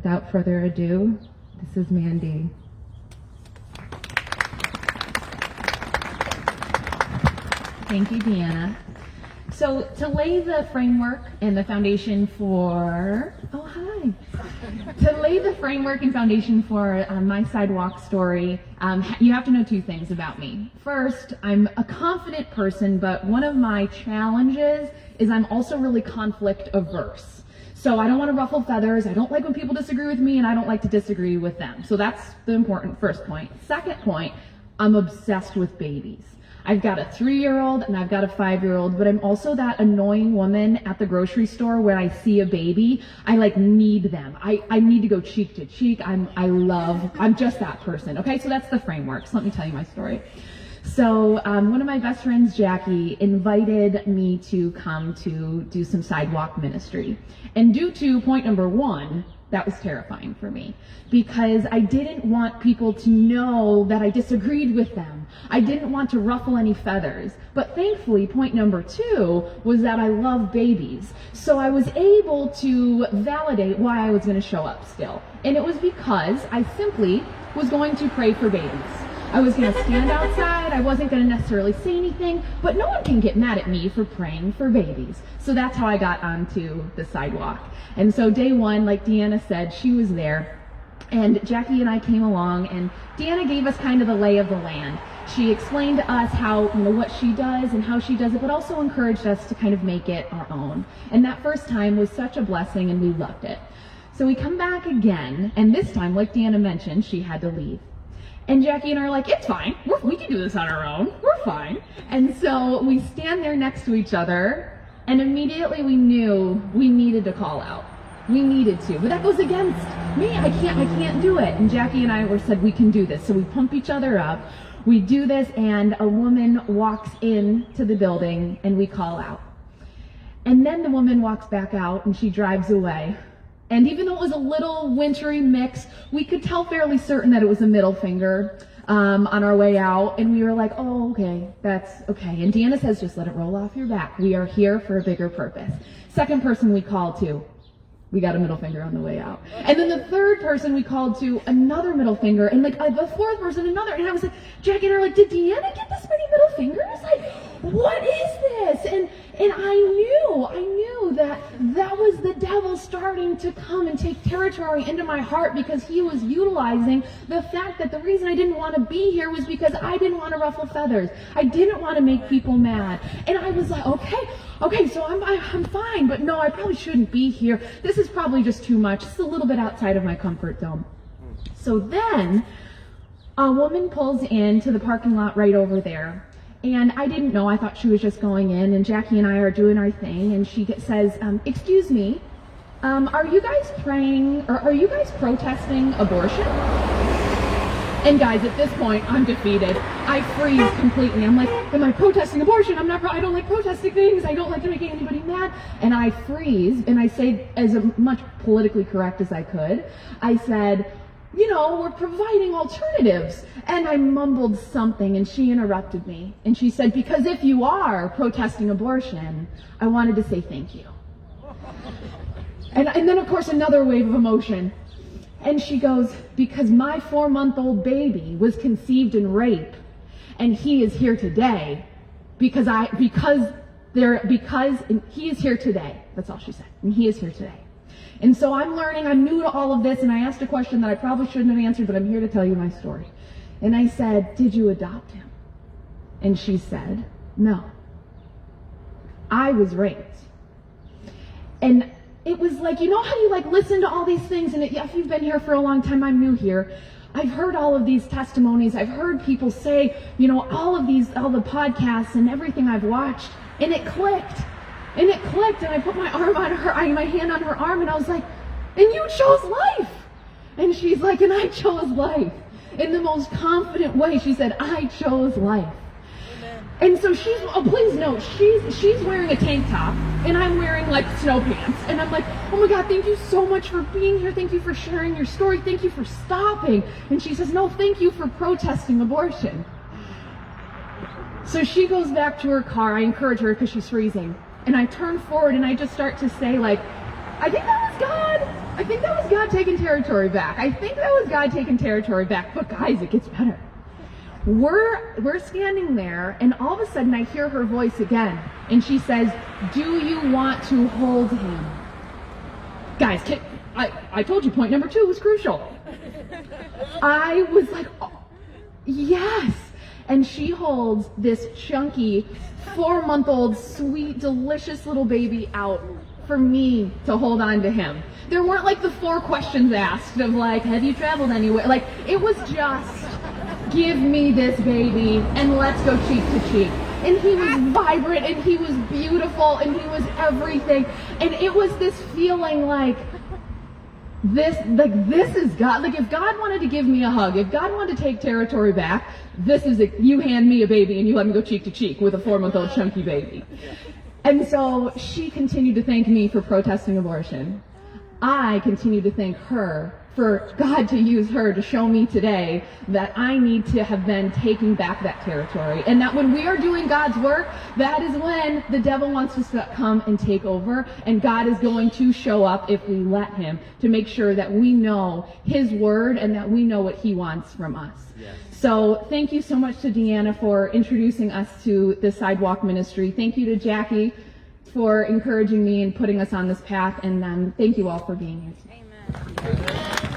Without further ado, this is Mandy. Thank you, Deanna. So to lay the framework and the foundation for, to lay the framework and foundation for my Sidewalk story, you have to know two things about me. First, I'm a confident person, but one of my challenges is I'm also really conflict averse. So I don't want to ruffle feathers, I don't like when people disagree with me, and I don't like to disagree with them. So that's the important first point. Second point, I'm obsessed with babies. I've got a 3-year-old and I've got a 5-year-old, but I'm also that annoying woman at the grocery store where I see a baby, I need them. I need to go cheek to cheek. I'm just that person. Okay, so that's the framework. So let me tell you my story. So one of my best friends, Jackie, invited me to come to do some sidewalk ministry. And due to point number one, that was terrifying for me because I didn't want people to know that I disagreed with them. I didn't want to ruffle any feathers. But thankfully, point number two was that I love babies. So I was able to validate why I was going to show up still. And it was because I simply was going to pray for babies. I was going to stand outside, I wasn't going to necessarily say anything, but no one can get mad at me for praying for babies. So that's how I got onto the sidewalk. And so day one, like Deanna said, she was there, and Jackie and I came along, and Deanna gave us kind of the lay of the land. She explained to us how, what she does and how she does it, but also encouraged us to kind of make it our own. And that first time was such a blessing, and we loved it. So we come back again, and this time, like Deanna mentioned, she had to leave. And Jackie and I are like, it's fine. We can do this on our own. We're fine. And so we stand there next to each other, and immediately we knew we needed to call out. We needed to. But that goes against me. I can't do it. And Jackie and I said, we can do this. So we pump each other up. We do this, and a woman walks into the building, and we call out. And then the woman walks back out, and she drives away. And even though it was a little wintry mix, we could tell fairly certain that it was a middle finger on our way out. And we were like, oh, okay, that's okay. And Deanna says, just let it roll off your back. We are here for a bigger purpose. Second person we called to, we got a middle finger on the way out. And then the third person we called to, another middle finger. And the fourth person, another. And I was like, Jackie and I were like, did Deanna get this many middle fingers? Like, what is this? And I knew that was the devil starting to come and take territory into my heart because he was utilizing the fact that the reason I didn't want to be here was because I didn't want to ruffle feathers. I didn't want to make people mad. And I was like, okay, so I'm fine, but no, I probably shouldn't be here. This is probably just too much. It's a little bit outside of my comfort zone. So then a woman pulls into the parking lot right over there. And I didn't know. I thought she was just going in, and Jackie and I are doing our thing, and she says, excuse me, are you guys praying, or are you guys protesting abortion? And guys, at this point, I'm defeated. I freeze completely. I'm like, am I protesting abortion? I don't like protesting things. I don't like making anybody mad. And I freeze, and I say, as much politically correct as I could, I said, we're providing alternatives. And I mumbled something, and she interrupted me. And she said, because if you are protesting abortion, I wanted to say thank you. And then, of course, another wave of emotion. And she goes, because my 4-month-old baby was conceived in rape, and he is here today because he is here today. That's all she said. And he is here today. And so I'm new to all of this, and I asked a question that I probably shouldn't have answered, but I'm here to tell you my story. And I said, did you adopt him? And she said, no. I was raped. And it was like, how you listen to all these things, and if you've been here for a long time, I'm new here. I've heard all of these testimonies. I've heard people say, all the podcasts and everything I've watched, and it clicked. And I put my hand on her arm, and I was like, and you chose life. And she's like, and I chose life. In the most confident way, she said, I chose life. Amen. And so please note, she's wearing a tank top, and I'm wearing snow pants. And I'm like, oh my God, thank you so much for being here. Thank you for sharing your story. Thank you for stopping. And she says, no, thank you for protesting abortion. So she goes back to her car. I encourage her because she's freezing. And I turn forward and I just start to say, I think that was God. I think that was God taking territory back. But guys, it gets better. We're standing there, and all of a sudden I hear her voice again, and she says, "Do you want to hold him?" Guys, I told you point number 2 was crucial. I was like, oh, yes. And she holds this chunky 4-month-old, sweet, delicious little baby out for me to hold on to him. There weren't like the 4 questions asked of like, have you traveled anywhere? Like, it was just, give me this baby and let's go cheek to cheek. And he was vibrant and he was beautiful and he was everything. And it was this feeling like, this is God. Like, if God wanted to give me a hug, if God wanted to take territory back, this is it. You hand me a baby and you let me go cheek to cheek with a 4-month-old chunky baby. And so she continued to thank me for protesting abortion. I continued to thank her for God to use her to show me today that I need to have been taking back that territory. And that when we are doing God's work, that is when the devil wants to come and take over. And God is going to show up if we let him, to make sure that we know his word and that we know what he wants from us. Yes. So thank you so much to Deanna for introducing us to the Sidewalk ministry. Thank you to Jackie for encouraging me and putting us on this path. And thank you all for being here today. Amen.